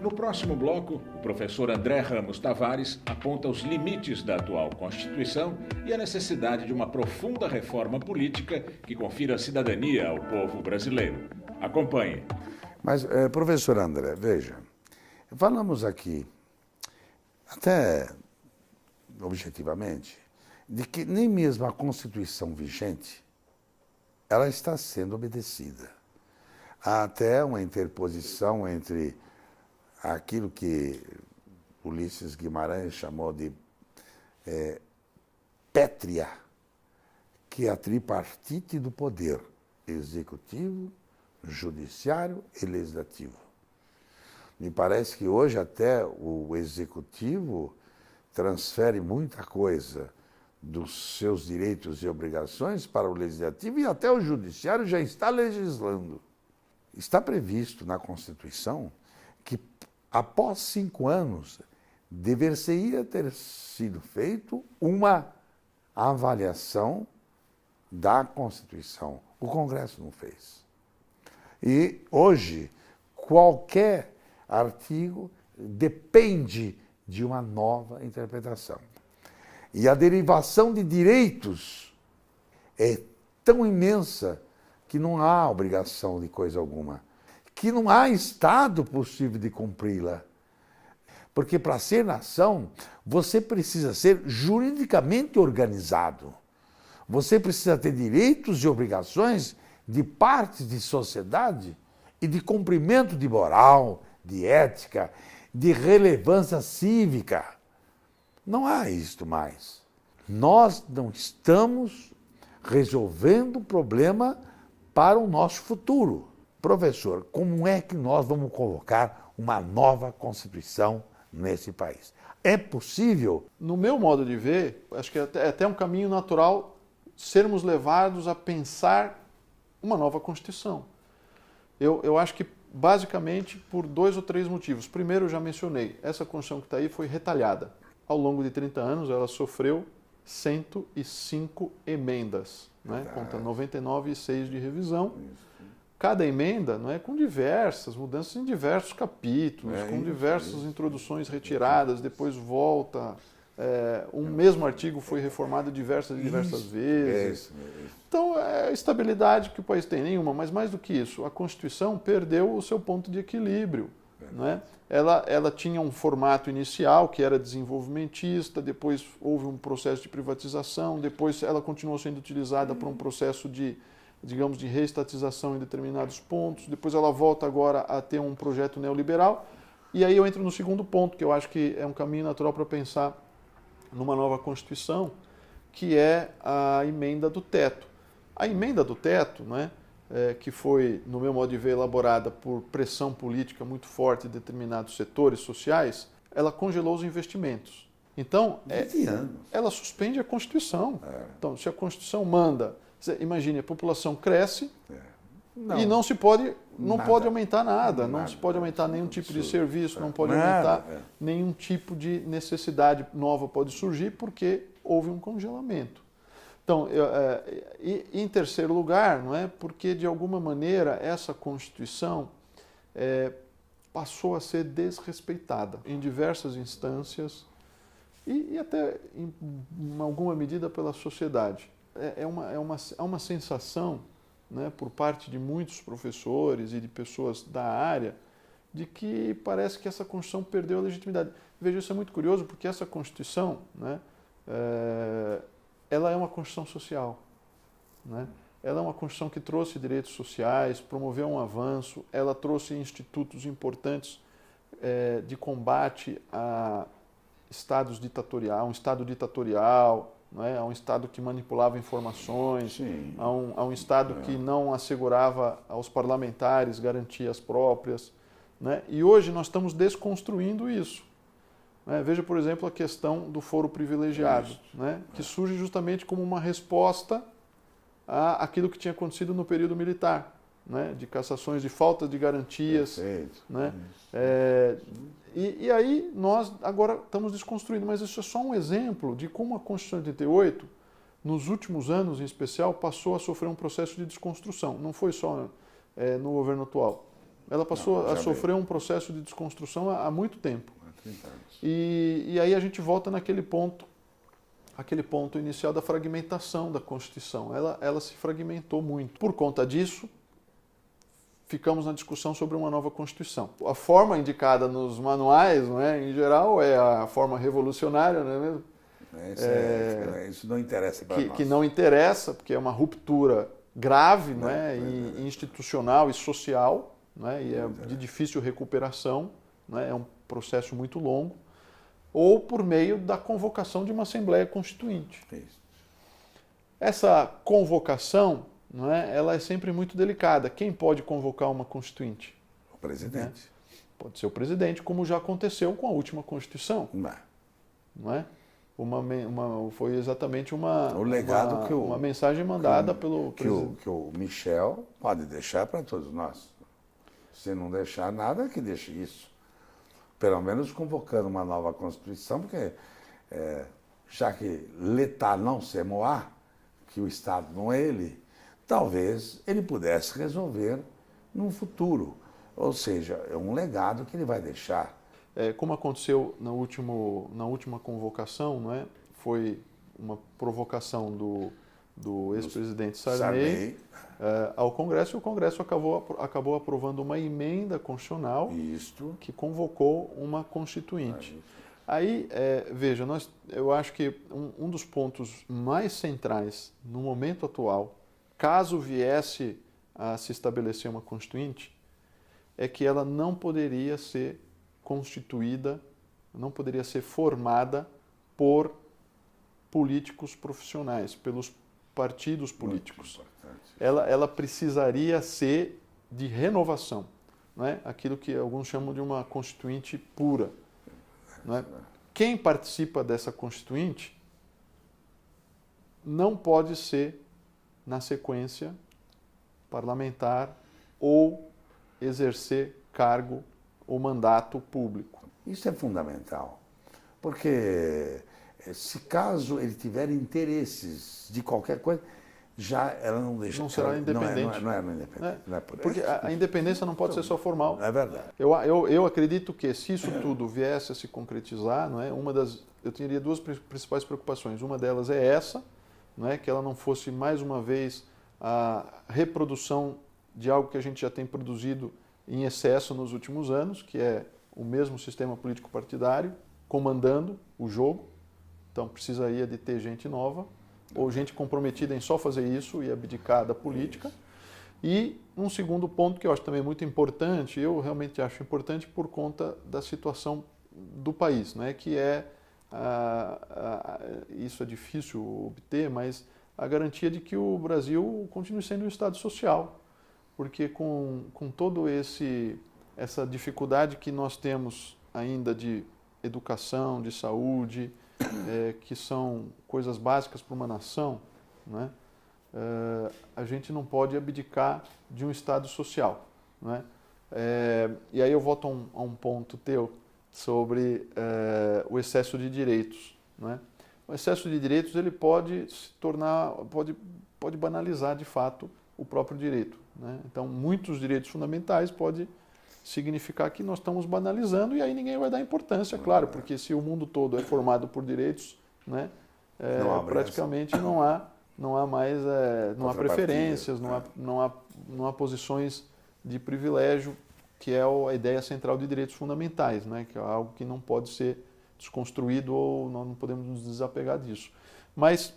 No próximo bloco, o professor André Ramos Tavares aponta os limites da atual Constituição e a necessidade de uma profunda reforma política que confira cidadania ao povo brasileiro. Acompanhe. Mas, professor André, veja, falamos aqui, até objetivamente, de que nem mesmo a Constituição vigente ela está sendo obedecida. Há até uma interposição entre aquilo que Ulisses Guimarães chamou de pétrea, que é a tripartite do poder, executivo, judiciário e legislativo. Me parece que hoje até o executivo transfere muita coisa dos seus direitos e obrigações para o legislativo e até o judiciário já está legislando. Está previsto na Constituição que após 5 anos deveria ter sido feito uma avaliação da Constituição. O Congresso não fez. E hoje, qualquer artigo depende de uma nova interpretação. E a derivação de direitos é tão imensa que não há obrigação de coisa alguma, que não há Estado possível de cumpri-la. Porque para ser nação, você precisa ser juridicamente organizado. Você precisa ter direitos e obrigações de partes de sociedade e de cumprimento de moral, de ética, de relevância cívica. Não há isto mais. Nós não estamos resolvendo o problema para o nosso futuro. Professor, como é que nós vamos colocar uma nova Constituição nesse país? É possível? No meu modo de ver, acho que é até um caminho natural sermos levados a pensar uma nova Constituição. Eu acho que basicamente por 2 ou 3 motivos. Primeiro, eu já mencionei, essa Constituição que está aí foi retalhada. Ao longo de 30 anos, ela sofreu 105 emendas, né? Conta 99,6 de revisão. Cada emenda, não é, com diversas mudanças em diversos capítulos, com diversas introduções retiradas, depois volta. Um mesmo artigo foi reformado diversas vezes. Então, é a estabilidade que o país tem, nenhuma. Mas mais do que isso, a Constituição perdeu o seu ponto de equilíbrio. Não é? Ela tinha um formato inicial, que era desenvolvimentista, depois houve um processo de privatização, depois ela continuou sendo utilizada para um processo de, digamos, de reestatização em determinados pontos, depois ela volta agora a ter um projeto neoliberal, e aí eu entro no segundo ponto, que eu acho que é um caminho natural para pensar numa nova Constituição, que é a emenda do teto. A emenda do teto, né, que foi, no meu modo de ver, elaborada por pressão política muito forte de determinados setores sociais, ela congelou os investimentos. Então, ela suspende a Constituição. Então, se a Constituição manda, imagine, a população cresce e não pode aumentar nada, não se pode aumentar nenhum tipo de serviço, não pode aumentar nenhum tipo de necessidade nova pode surgir porque houve um congelamento. Então, em terceiro lugar, não é, porque de alguma maneira essa Constituição passou a ser desrespeitada em diversas instâncias e até em alguma medida pela sociedade. É uma sensação, né, por parte de muitos professores e de pessoas da área de que parece que essa Constituição perdeu a legitimidade. Veja, isso é muito curioso porque essa Constituição, né, ela é uma Constituição social, né? Ela é uma Constituição que trouxe direitos sociais, promoveu um avanço, ela trouxe institutos importantes de combate a estados ditatoriais, um Estado ditatorial, né? A um Estado que manipulava informações, a um Estado que não assegurava aos parlamentares garantias próprias, né? E hoje nós estamos desconstruindo isso. Veja, por exemplo, a questão do foro privilegiado, né, que surge justamente como uma resposta àquilo que tinha acontecido no período militar, né, de cassações de falta de garantias. Né? E aí nós agora estamos desconstruindo, mas isso é só um exemplo de como a Constituição de 88, nos últimos anos em especial, passou a sofrer um processo de desconstrução. Não foi só no governo atual. Ela passou Não, a já sofrer um processo de desconstrução há muito tempo. Há 30 anos. E aí a gente volta naquele ponto inicial da fragmentação da Constituição. Ela se fragmentou muito. Por conta disso, ficamos na discussão sobre uma nova Constituição. A forma indicada nos manuais, não é, em geral, é a forma revolucionária, não é mesmo? Isso não interessa para nós. Que não interessa, porque é uma ruptura grave, não é, e institucional e social, não é, e é de difícil recuperação, não é um processo muito longo, ou por meio da convocação de uma Assembleia Constituinte. Isso. Essa convocação, não é, ela é sempre muito delicada. Quem pode convocar uma Constituinte? O presidente. Pode ser o presidente, como já aconteceu com a última Constituição. Não é? Foi exatamente o legado uma mensagem mandada pelo presidente. Que o Michel pode deixar para todos nós. Se não deixar nada, que deixe isso. Pelo menos convocando uma nova Constituição, porque já que l'État não se moi, que o Estado não é ele, talvez ele pudesse resolver no futuro. Ou seja, é um legado que ele vai deixar. Como aconteceu na última convocação, não é? Foi uma provocação do ex-presidente Sarney ao Congresso, e o Congresso acabou aprovando uma emenda constitucional que convocou uma Constituinte. Aí, veja, eu acho que um dos pontos mais centrais no momento atual, caso viesse a se estabelecer uma Constituinte, é que ela não poderia ser constituída, não poderia ser formada por políticos profissionais, pelos partidos políticos. Ela precisaria ser de renovação, não é? Aquilo que alguns chamam de uma constituinte pura. Não é? Quem participa dessa constituinte não pode ser, na sequência, parlamentar ou exercer cargo ou mandato público. Isso é fundamental, porque se caso ele tiver interesses de qualquer coisa, já ela não deixa. Não será independente. Não é independente. Não é porque a independência não pode ser só formal. É verdade. Eu acredito que se isso tudo viesse a se concretizar, não é, eu teria duas principais preocupações. Uma delas é essa, não é, que ela não fosse mais uma vez a reprodução de algo que a gente já tem produzido em excesso nos últimos anos, que é o mesmo sistema político partidário comandando o jogo. Então precisaria de ter gente nova, ou gente comprometida em só fazer isso e abdicar da política. E um segundo ponto que eu acho também muito importante, eu realmente acho importante por conta da situação do país, né? Que isso é difícil obter, mas a garantia de que o Brasil continue sendo um Estado social. Porque com todo essa dificuldade que nós temos ainda de educação, de saúde, que são coisas básicas para uma nação, né? A gente não pode abdicar de um Estado social. Né? E aí eu volto a um ponto teu sobre o excesso de direitos. Né? O excesso de direitos ele pode se tornar, pode banalizar de fato o próprio direito. Né? Então, muitos direitos fundamentais pode significar que nós estamos banalizando e aí ninguém vai dar importância, claro, porque se o mundo todo é formado por direitos, né, praticamente não há mais não há preferências, não há posições de privilégio, que é a ideia central de direitos fundamentais, né, que é algo que não pode ser desconstruído ou nós não podemos nos desapegar disso. Mas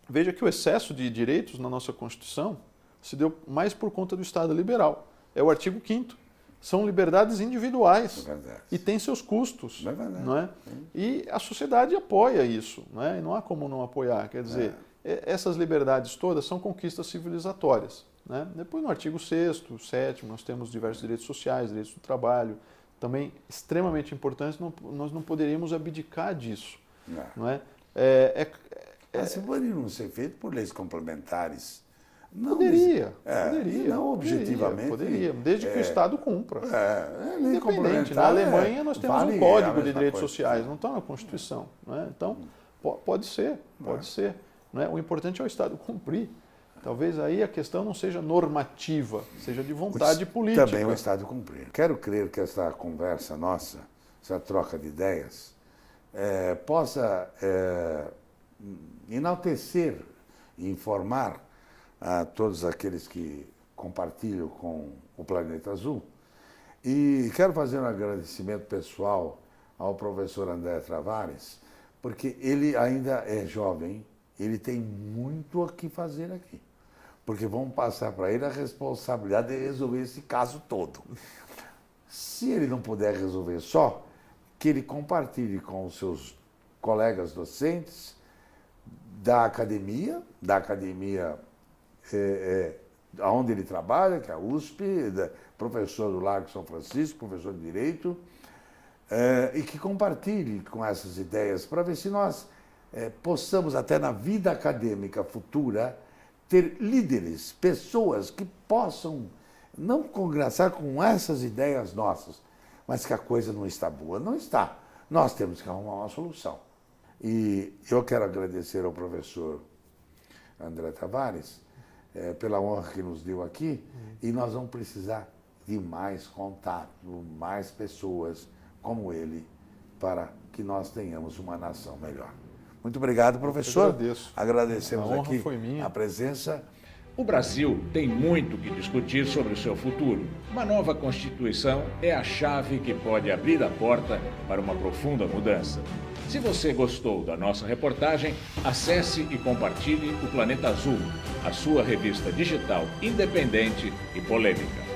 veja que o excesso de direitos na nossa Constituição se deu mais por conta do Estado liberal. É o artigo 5º. São liberdades individuais e têm seus custos. Não é? E a sociedade apoia isso. Não é? E não há como não apoiar. Quer dizer, essas liberdades todas são conquistas civilizatórias. Né? Depois, no artigo 6º, 7º, nós temos diversos direitos sociais, direitos do trabalho, também extremamente importantes, nós não poderíamos abdicar disso. Não é? Mas poderiam ser feito por leis complementares. Poderia. Não objetivamente. Poderia, desde que o Estado cumpra. Independente. Na Alemanha nós temos um código de direitos sociais, não está na Constituição. Né? Então, pode ser. Não é? O importante é o Estado cumprir. Talvez aí a questão não seja normativa, seja de vontade política. Também o Estado cumprir. Quero crer que essa conversa nossa, essa troca de ideias, possa enaltecer e informar a todos aqueles que compartilham com o Planeta Azul. E quero fazer um agradecimento pessoal ao professor André Tavares, porque ele ainda é jovem, ele tem muito a que fazer aqui. Porque vamos passar para ele a responsabilidade de resolver esse caso todo. Se ele não puder resolver só, que ele compartilhe com os seus colegas docentes da academia onde ele trabalha, que é a USP, professor do Largo São Francisco, professor de Direito, e que compartilhe com essas ideias para ver se nós possamos, até na vida acadêmica futura, ter líderes, pessoas que possam não congraçar com essas ideias nossas, mas que a coisa não está boa. Não está. Nós temos que arrumar uma solução. E eu quero agradecer ao professor André Tavares pela honra que nos deu aqui, e nós vamos precisar de mais contato, mais pessoas como ele, para que nós tenhamos uma nação melhor. Muito obrigado, professor. Eu agradeço. Agradecemos A honra aqui foi minha. a presença. O Brasil tem muito que discutir sobre o seu futuro. Uma nova Constituição é a chave que pode abrir a porta para uma profunda mudança. Se você gostou da nossa reportagem, acesse e compartilhe o Planeta Azul, a sua revista digital independente e polêmica.